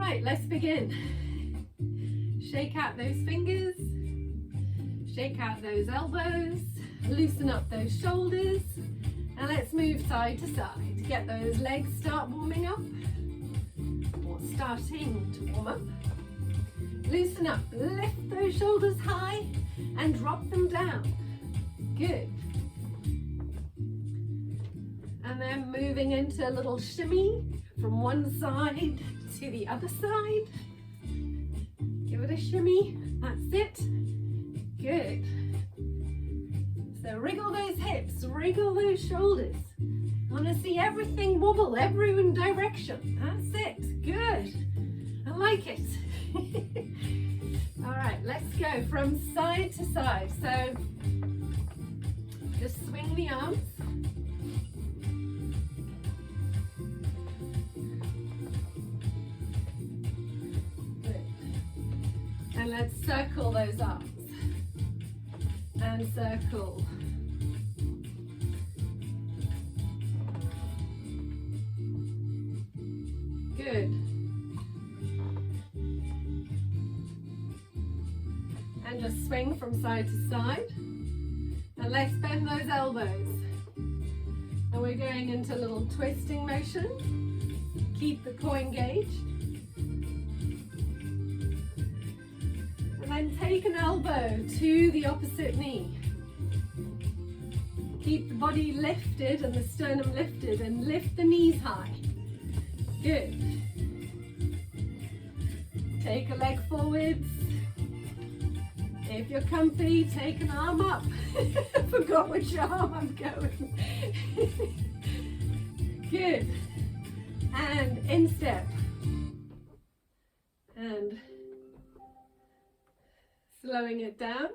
Right, let's begin. Shake out those fingers, shake out those elbows, loosen up those shoulders, and let's move side to side. Get those legs start warming up, or starting to warm up. Loosen up, lift those shoulders high and drop them down. Good. And then moving into a little shimmy from one side to the other side. Give it a shimmy, that's it. Good. So wriggle those hips, wriggle those shoulders. I want to see everything wobble, every direction. That's it, good. I like it. All right, let's go from side to side. So just swing the arms. And let's circle those arms. And circle. Good. And just swing from side to side. And let's bend those elbows. And we're going into a little twisting motion. Keep the core engaged. And then take an elbow to the opposite knee. Keep the body lifted and the sternum lifted and lift the knees high. Good. Take a leg forwards. If you're comfy, take an arm up. I forgot which arm I'm going. Good. And instep. And slowing it down,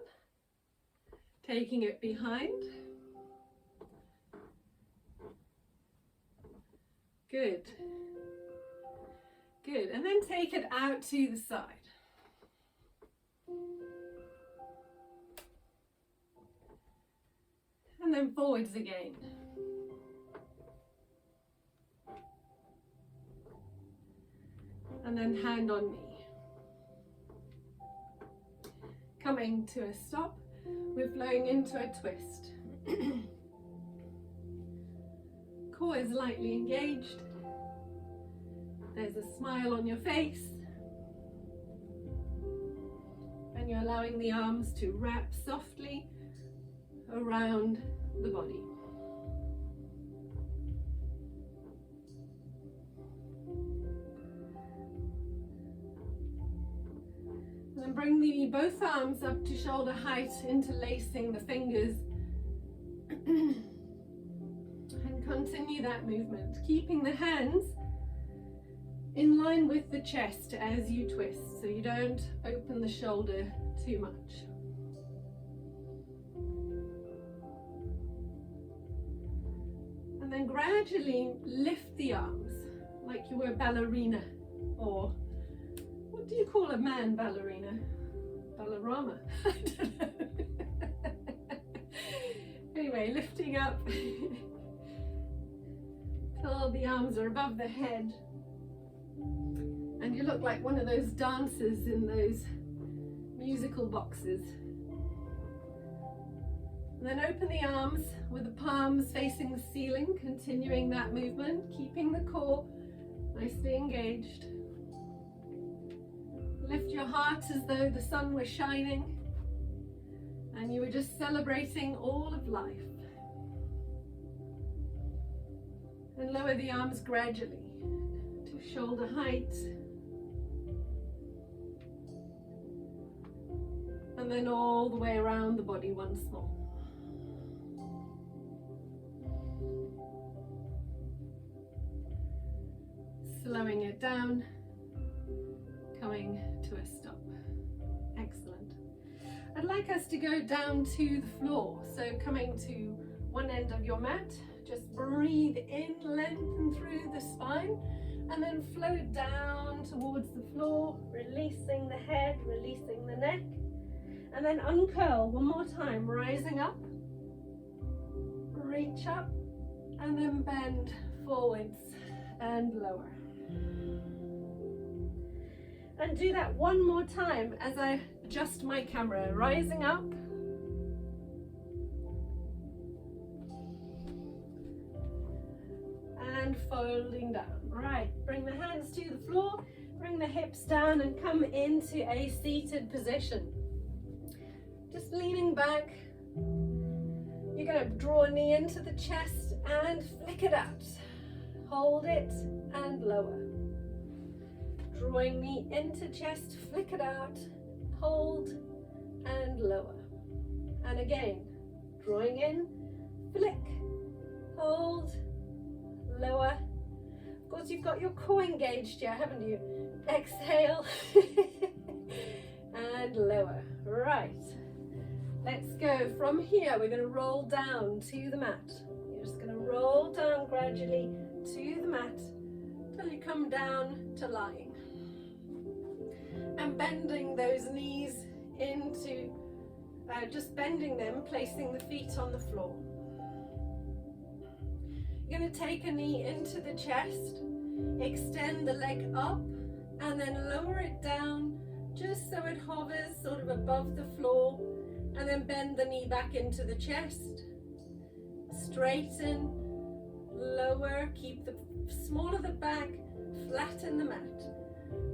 taking it behind. Good. Good. And then take it out to the side. And then forwards again. And then hand on knee. Coming to a stop, we're flowing into a twist. Core is lightly engaged. There's a smile on your face. And you're allowing the arms to wrap softly around the body. And then bring both arms up to shoulder height, interlacing the fingers. And continue that movement, keeping the hands in line with the chest as you twist, so you don't open the shoulder too much. And then gradually lift the arms like you were a ballerina, or what do you call a man ballerina? Ballerama? I don't know. Anyway, lifting up till the arms are above the head. And you look like one of those dancers in those musical boxes. And then open the arms with the palms facing the ceiling, continuing that movement, keeping the core nicely engaged. Lift your heart as though the sun was shining and you were just celebrating all of life. And lower the arms gradually to shoulder height. And then all the way around the body once more. Slowing it down, coming to a stop. Excellent. I'd like us to go down to the floor. So coming to one end of your mat, just breathe in, lengthen through the spine, and then float down towards the floor, releasing the head, releasing the neck. And then uncurl one more time, rising up, reach up, and then bend forwards and lower. And do that one more time as I adjust my camera, rising up. And folding down. Right, bring the hands to the floor, bring the hips down and come into a seated position. Just leaning back. You're going to draw a knee into the chest and flick it out. Hold it and lower. Drawing knee into chest, flick it out, hold and lower. And again, drawing in, flick, hold, lower. Of course, you've got your core engaged here, haven't you? Exhale and lower. Right. Let's go from here. We're going to roll down to the mat. You're just going to roll down gradually to the mat till you come down to lying. And bending those knees into, just bending them, placing the feet on the floor. You're going to take a knee into the chest, extend the leg up, and then lower it down just so it hovers sort of above the floor, and then bend the knee back into the chest. Straighten, lower, keep the small of the back, flatten the mat.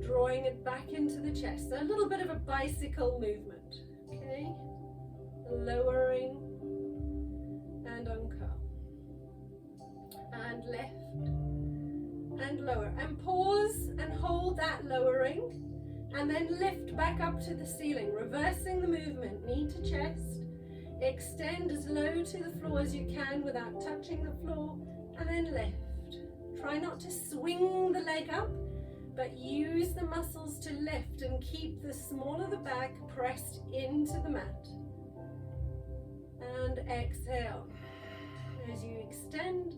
Drawing it back into the chest. So a little bit of a bicycle movement. Okay? Lowering and uncurl. And lift and lower. And pause and hold that lowering. And then lift back up to the ceiling. Reversing the movement. Knee to chest. Extend as low to the floor as you can without touching the floor. And then lift. Try not to swing the leg up, but use the muscles to lift and keep the small of the back pressed into the mat. And exhale. As you extend,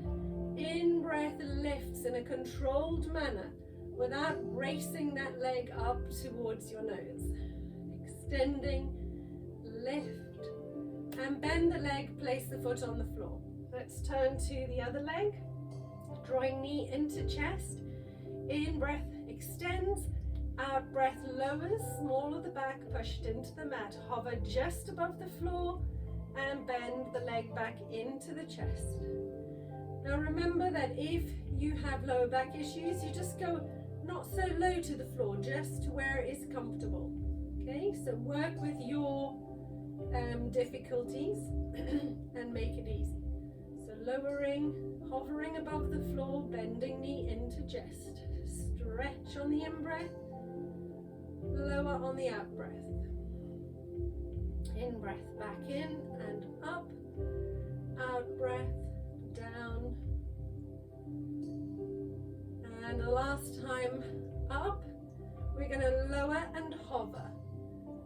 in-breath lifts in a controlled manner without racing that leg up towards your nose. Extending, lift, and bend the leg, place the foot on the floor. Let's turn to the other leg. Drawing knee into chest. In-breath extends, out breath lowers, small of the back pushed into the mat. Hover just above the floor and bend the leg back into the chest. Now remember that if you have lower back issues, you just go not so low to the floor, just to where it is comfortable. Okay, so work with your difficulties and make it easy. So lowering, hovering above the floor, bending knee into chest. Stretch on the in-breath, lower on the out-breath. In-breath back in and up, out-breath down. And the last time up, we're going to lower and hover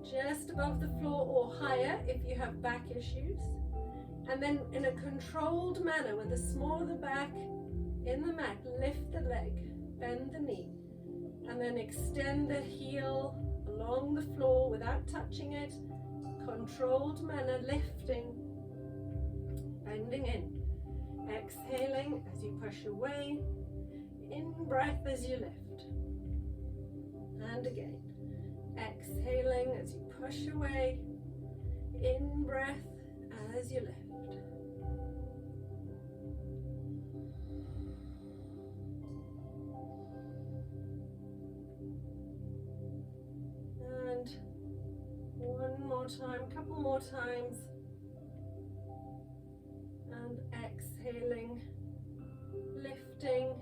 just above the floor or higher if you have back issues. And then in a controlled manner with the small of the back in the mat, lift the leg, bend the knee, and then extend the heel along the floor without touching it. Controlled manner, lifting, bending in, exhaling as you push away, in breath as you lift, and again, exhaling as you push away, in breath as you lift. And one more time, couple more times, and exhaling, lifting,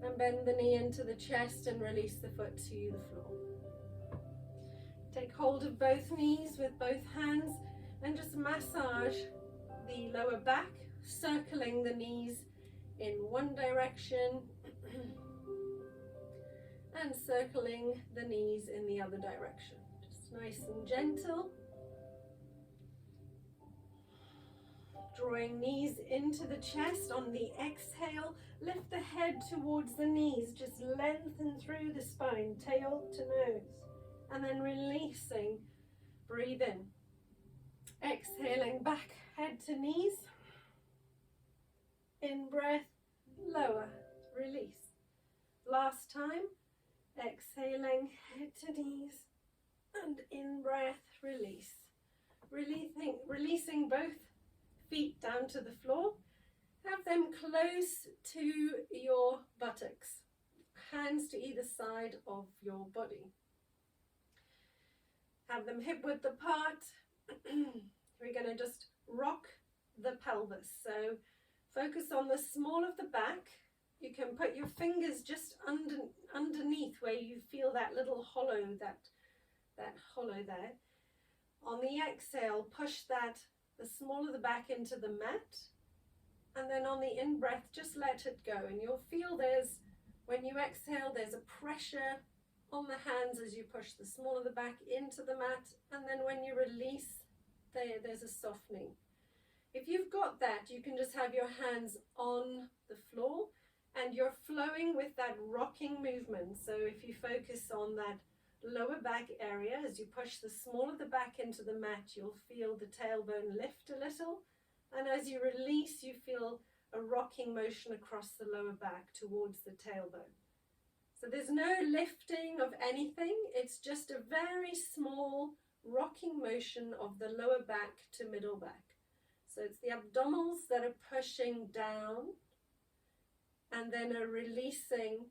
and bend the knee into the chest and release the foot to the floor. Take hold of both knees with both hands and just massage the lower back, circling the knees in one direction and circling the knees in the other direction. Just nice and gentle. Drawing knees into the chest on the exhale, lift the head towards the knees, just lengthen through the spine, tail to nose, and then releasing, breathe in. Exhaling back, head to knees, in breath, lower, release. Last time, Exhaling, head to knees, and in breath, release. Releasing both feet down to the floor. Have them close to your buttocks, hands to either side of your body. Have them hip width apart. We're going to just rock the pelvis. So focus on the small of the back. You can put your fingers just underneath where you feel that little hollow, that hollow there. On the exhale, push the small of the back into the mat. And then on the in-breath, just let it go. And you'll feel when you exhale, there's a pressure on the hands as you push the small of the back into the mat. And then when you release, there's a softening. If you've got that, you can just have your hands on the floor and you're flowing with that rocking movement. So if you focus on that lower back area, as you push the small of the back into the mat, you'll feel the tailbone lift a little. And as you release, you feel a rocking motion across the lower back towards the tailbone. So there's no lifting of anything. It's just a very small rocking motion of the lower back to middle back. So it's the abdominals that are pushing down and then are releasing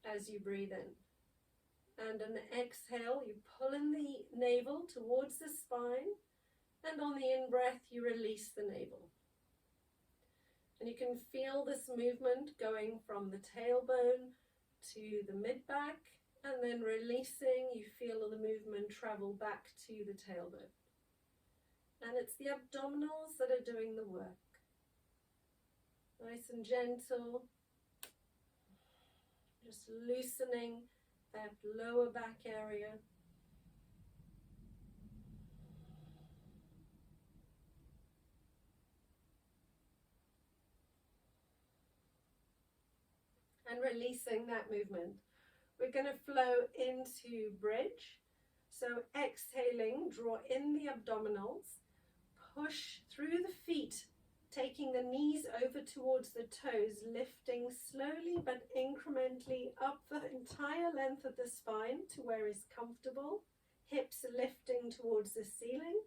as you breathe in. And an exhale, you pull in the navel towards the spine, and on the in-breath, you release the navel. And you can feel this movement going from the tailbone to the mid-back, and then releasing, you feel the movement travel back to the tailbone. And it's the abdominals that are doing the work. Nice and gentle, just loosening that lower back area. And releasing that movement. We're going to flow into bridge. So exhaling, draw in the abdominals, push through the feet, taking the knees over towards the toes, lifting slowly but incrementally up the entire length of the spine to where is comfortable, hips lifting towards the ceiling,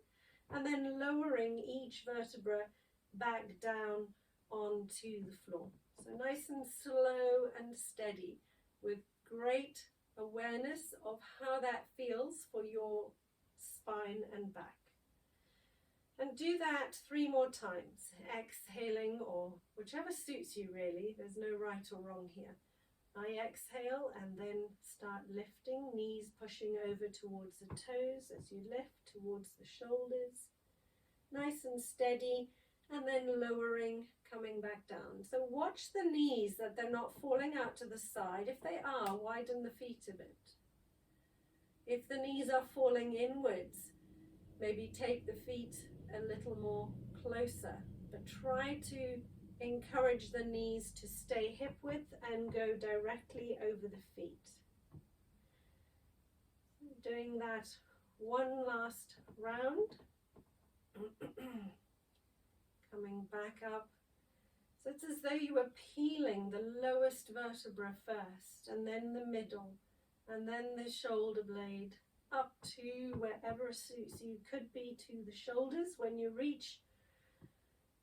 and then lowering each vertebra back down onto the floor. So nice and slow and steady with great awareness of how that feels for your spine and back. And do that 3 more times, exhaling, or whichever suits you really. There's no right or wrong here. I exhale and then start lifting, knees pushing over towards the toes as you lift towards the shoulders. Nice and steady, and then lowering, coming back down. So watch the knees that they're not falling out to the side. If they are, widen the feet a bit. If the knees are falling inwards, maybe take the feet a little more closer, but try to encourage the knees to stay hip width and go directly over the feet. Doing that one last round. Coming back up. So it's as though you were peeling the lowest vertebra first, and then the middle, and then the shoulder blade, up to wherever suits you. Could be to the shoulders. When you reach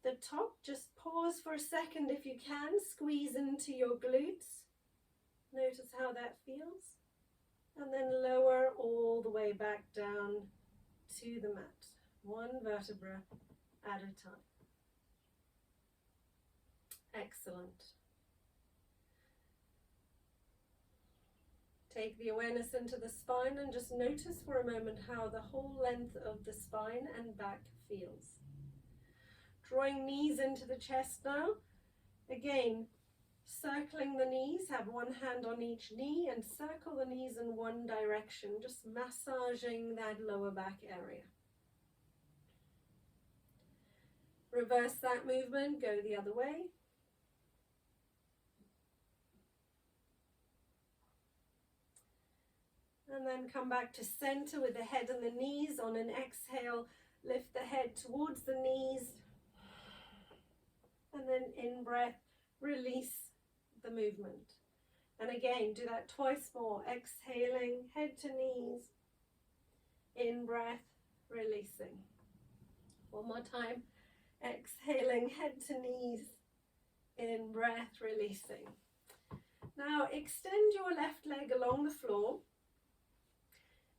the top, just pause for a second if you can. Squeeze into your glutes. Notice how that feels. And then lower all the way back down to the mat. One vertebra at a time. Excellent. Take the awareness into the spine and just notice for a moment how the whole length of the spine and back feels. Drawing knees into the chest now. Again, circling the knees, have one hand on each knee and circle the knees in one direction, just massaging that lower back area. Reverse that movement, go the other way. And then come back to center with the head and the knees. On an exhale, lift the head towards the knees. And then in breath, release the movement. And again, do that twice more. Exhaling, head to knees. In breath, releasing. One more time. Exhaling, head to knees. In breath, releasing. Now extend your left leg along the floor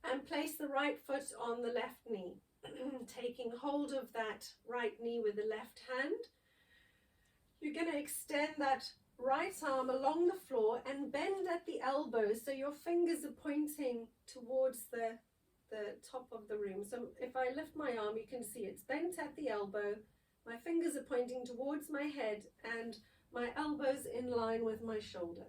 and place the right foot on the left knee. Taking hold of that right knee with the left hand. You're going to extend that right arm along the floor and bend at the elbows so your fingers are pointing towards the top of the room. So if I lift my arm, you can see it's bent at the elbow. My fingers are pointing towards my head and my elbows in line with my shoulder.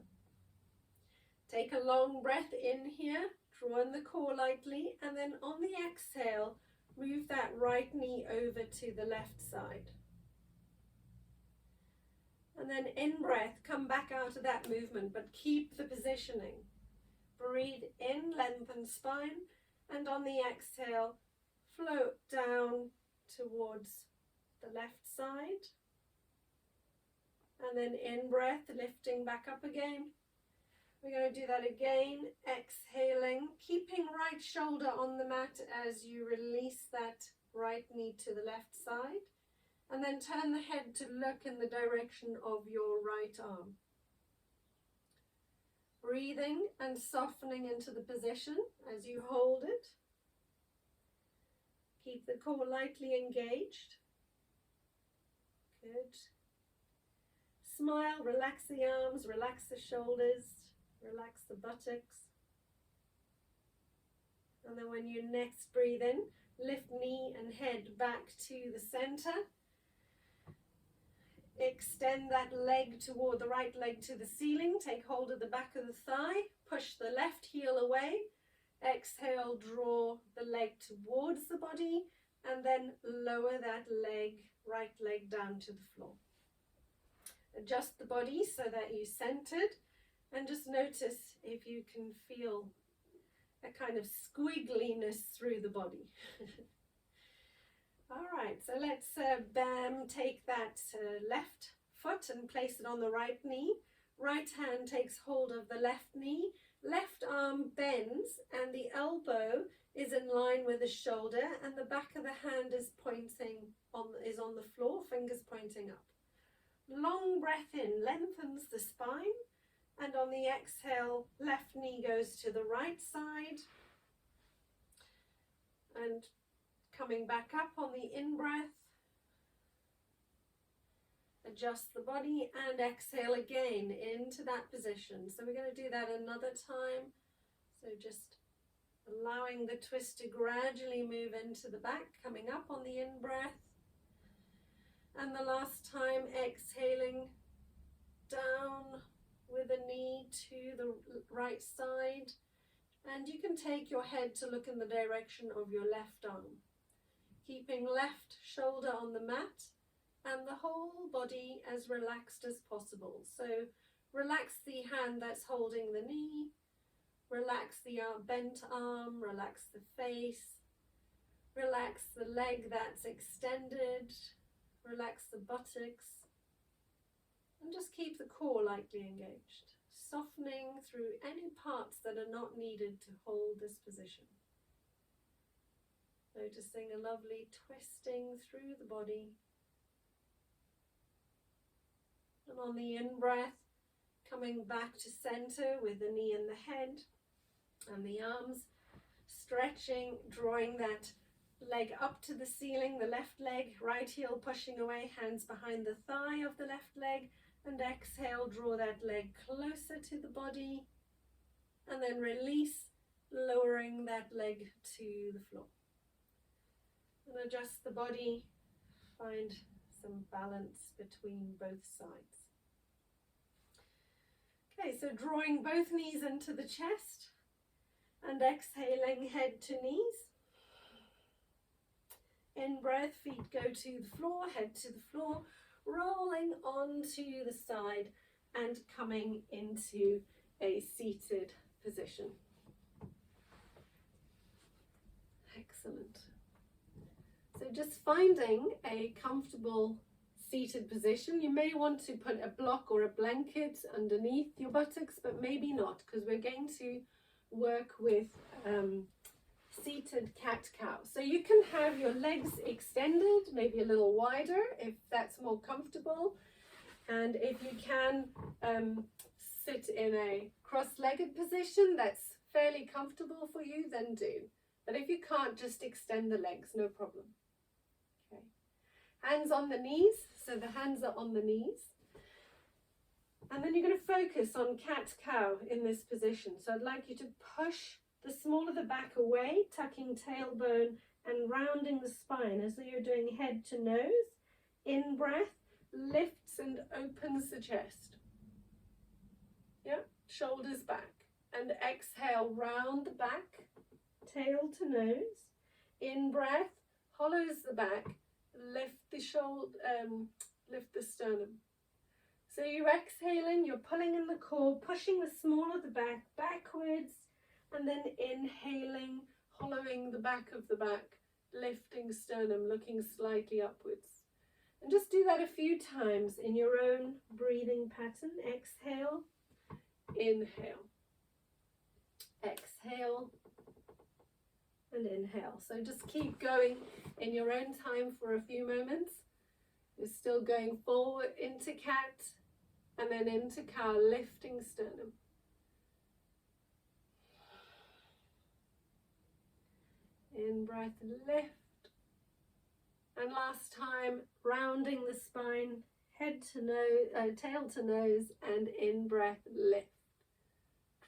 Take a long breath in here, draw in the core lightly, and then on the exhale, move that right knee over to the left side. And then in breath, come back out of that movement, but keep the positioning. Breathe in, lengthen spine, and on the exhale, float down towards the left side. And then in breath, lifting back up again. We're going to do that again, exhaling, keeping right shoulder on the mat as you release that right knee to the left side. And then turn the head to look in the direction of your right arm. Breathing and softening into the position as you hold it. Keep the core lightly engaged. Good. Smile, relax the arms, relax the shoulders, relax the buttocks. And then when you next breathe in, lift knee and head back to the center. Extend that leg toward the right leg to the ceiling. Take hold of the back of the thigh. Push the left heel away. Exhale, draw the leg towards the body and then lower that leg, right leg down to the floor. Adjust the body so that you're centered and just notice if you can feel a kind of squiggliness through the body. All right, so let's take that left foot and place it on the right knee. Right hand takes hold of the left knee. Left arm bends and the elbow is in line with the shoulder and the back of the hand is on the floor, fingers pointing up. Long breath in, lengthens the spine, and on the exhale, left knee goes to the right side. And coming back up on the in-breath, adjust the body and exhale again into that position. So we're going to do that another time. So just allowing the twist to gradually move into the back, coming up on the in-breath. And the last time, exhaling down with the knee to the right side. And you can take your head to look in the direction of your left arm. Keeping left shoulder on the mat and the whole body as relaxed as possible. So relax the hand that's holding the knee, relax the bent arm, relax the face, relax the leg that's extended, relax the buttocks, and just keep the core lightly engaged, softening through any parts that are not needed to hold this position. Noticing a lovely twisting through the body. And on the in-breath, coming back to center with the knee and the head and the arms, stretching, drawing that leg up to the ceiling, the left leg, right heel pushing away, hands behind the thigh of the left leg, and exhale, draw that leg closer to the body, and then release, lowering that leg to the floor. And adjust the body, find some balance between both sides. Okay, so drawing both knees into the chest and exhaling head to knees. In breath, feet go to the floor, head to the floor, rolling onto the side and coming into a seated position. Excellent. So just finding a comfortable seated position. You may want to put a block or a blanket underneath your buttocks, but maybe not, because we're going to work with seated cat-cow. So you can have your legs extended, maybe a little wider if that's more comfortable. And if you can sit in a cross-legged position that's fairly comfortable for you, then do. But if you can't, just extend the legs, no problem. Okay. Hands on the knees, so the hands are on the knees. And then you're going to focus on cat-cow in this position. So I'd like you to push the small of the back away, tucking tailbone and rounding the spine as though you're doing head to nose. In breath, lifts and opens the chest. Yeah, shoulders back. And exhale, round the back, tail to nose. In breath, hollows the back, lift the shoulder, lift the sternum. So you're exhaling, you're pulling in the core, pushing the small of the back backwards, and then inhaling, hollowing the back of the back, lifting sternum, looking slightly upwards. And just do that a few times in your own breathing pattern. Exhale, inhale, exhale, and inhale. So just keep going in your own time for a few moments. You're still going forward into cat and then into cow, lifting sternum. In breath, lift. And last time, rounding the spine, head to nose, tail to nose, and in breath, lift.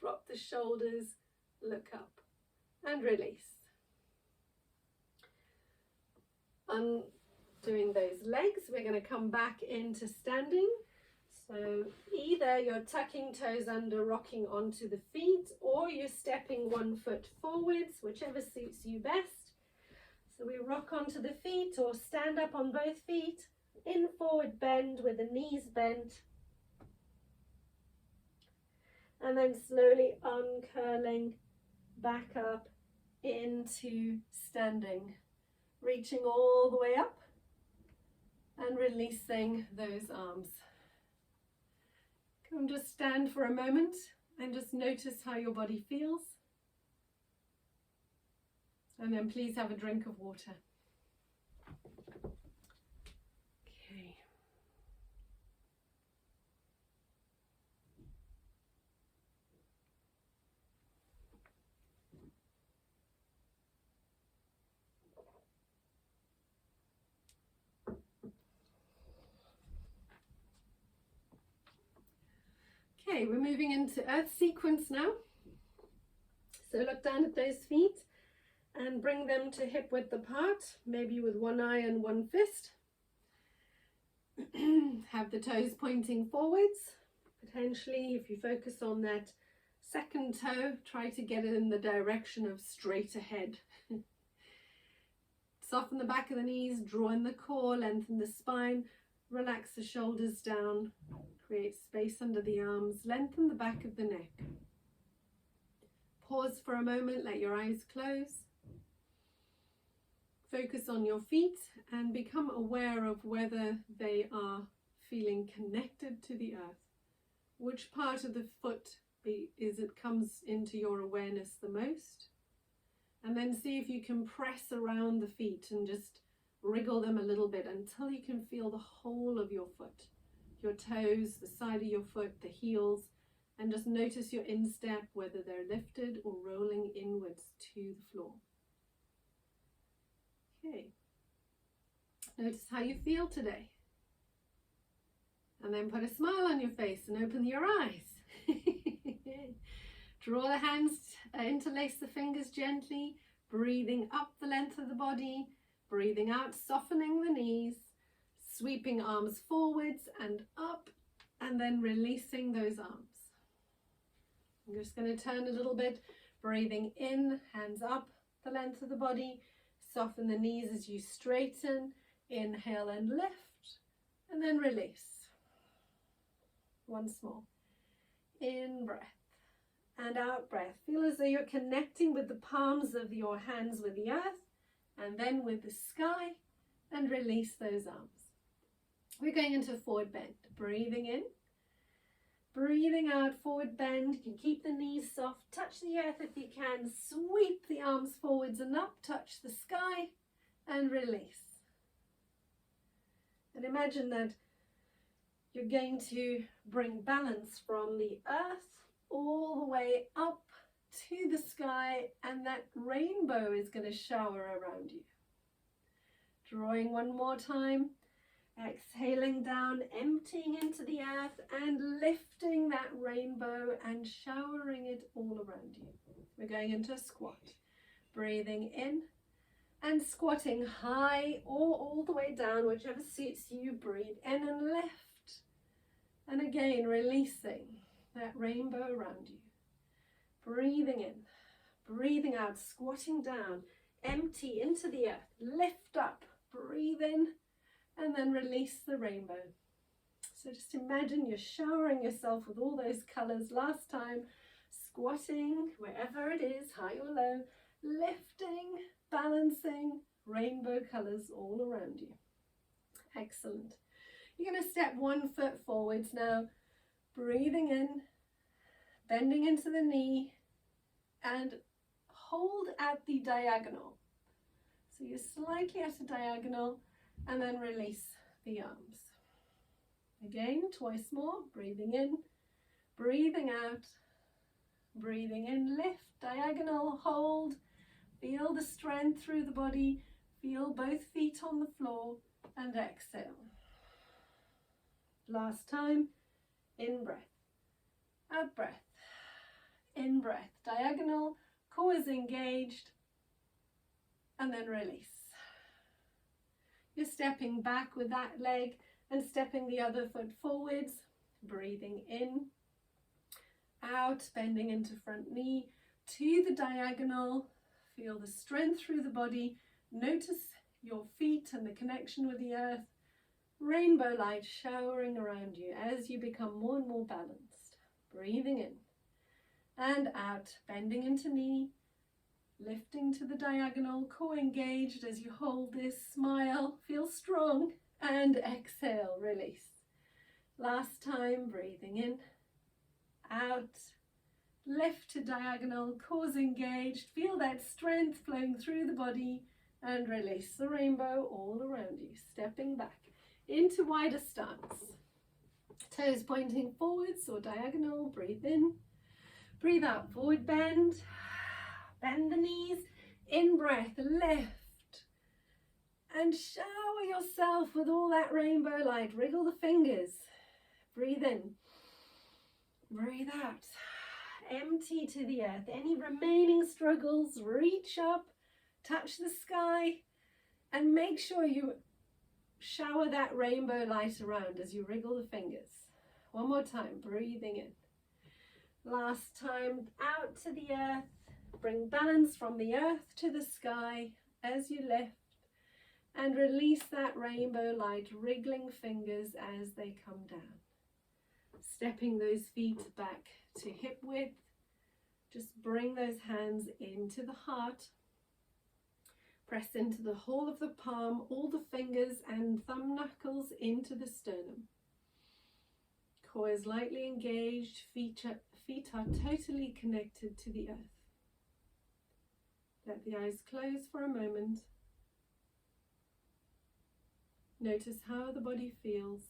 Drop the shoulders, look up, and release. Undoing those legs, we're going to come back into standing. So either you're tucking toes under, rocking onto the feet, or you're stepping one foot forwards, whichever suits you best. So we rock onto the feet or stand up on both feet, in forward bend with the knees bent. And then slowly uncurling back up into standing, reaching all the way up and releasing those arms. Come just stand for a moment and just notice how your body feels. And then please have a drink of water. Okay. Okay, we're moving into Earth sequence now. So look down at those feet and bring them to hip width apart, maybe with one eye and one fist. Have the toes pointing forwards. Potentially, if you focus on that second toe, try to get it in the direction of straight ahead. Soften the back of the knees, draw in the core, lengthen the spine, relax the shoulders down, create space under the arms, lengthen the back of the neck. Pause for a moment, let your eyes close. Focus on your feet and become aware of whether they are feeling connected to the earth. Which part of the foot comes into your awareness the most? And then see if you can press around the feet and just wriggle them a little bit until you can feel the whole of your foot. Your toes, the side of your foot, the heels, and just notice your instep, whether they're lifted or rolling inwards to the floor. Okay. Notice how you feel today. And then put a smile on your face and open your eyes. Draw the hands, interlace the fingers gently, breathing up the length of the body, breathing out, softening the knees, sweeping arms forwards and up, and then releasing those arms. I'm just going to turn a little bit, breathing in, hands up the length of the body, soften the knees as you straighten, inhale and lift, and then release. Once more. In breath and out breath. Feel as though you're connecting with the palms of your hands with the earth and then with the sky, and release those arms. We're going into a forward bend. Breathing in, breathing out, forward bend. You can keep the knees soft, touch the earth if you can, sweep the arms forwards and up, touch the sky, and release. And imagine that you're going to bring balance from the earth all the way up to the sky, and that rainbow is going to shower around you. Drawing one more time, exhaling down, emptying into the earth and lifting that rainbow and showering it all around you. We're going into a squat. Breathing in and squatting high or all the way down, whichever suits you. Breathe in and lift. And again, releasing that rainbow around you. Breathing in, breathing out, squatting down, empty into the earth, lift up, breathe in, and then release the rainbow. So just imagine you're showering yourself with all those colors. Last time, squatting, wherever it is, high or low, lifting, balancing, rainbow colors all around you. Excellent. You're going to step 1 foot forwards now, breathing in, bending into the knee, and hold at the diagonal. So you're slightly at a diagonal, and then release the arms. Again, twice more, breathing in, breathing out, breathing in, lift, diagonal, hold, feel the strength through the body, feel both feet on the floor, and exhale. Last time, in breath, out breath, in breath, diagonal, core is engaged, and then release. You're stepping back with that leg and stepping the other foot forwards, breathing in, out, bending into front knee, to the diagonal, feel the strength through the body, notice your feet and the connection with the earth, rainbow light showering around you as you become more and more balanced. Breathing in and out, bending into knee, lifting to the diagonal, core engaged as you hold this, smile, feel strong, and exhale, release. Last time, breathing in, out, lift to diagonal, core engaged, feel that strength flowing through the body, and release the rainbow all around you. Stepping back into wider stance. Toes pointing forwards or diagonal, breathe in, breathe out, forward bend. Bend the knees, in breath, lift, and shower yourself with all that rainbow light. Wriggle the fingers, breathe in, breathe out, empty to the earth. Any remaining struggles, reach up, touch the sky, and make sure you shower that rainbow light around as you wriggle the fingers. One more time, breathing in. Last time, out to the earth. Bring balance from the earth to the sky as you lift, and release that rainbow light, wriggling fingers as they come down. Stepping those feet back to hip width. Just bring those hands into the heart. Press into the whole of the palm, all the fingers and thumb knuckles into the sternum. Core is lightly engaged, feet are totally connected to the earth. Let the eyes close for a moment. Notice how the body feels,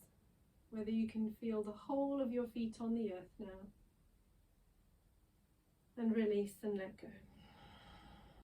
whether you can feel the whole of your feet on the earth now. And release and let go.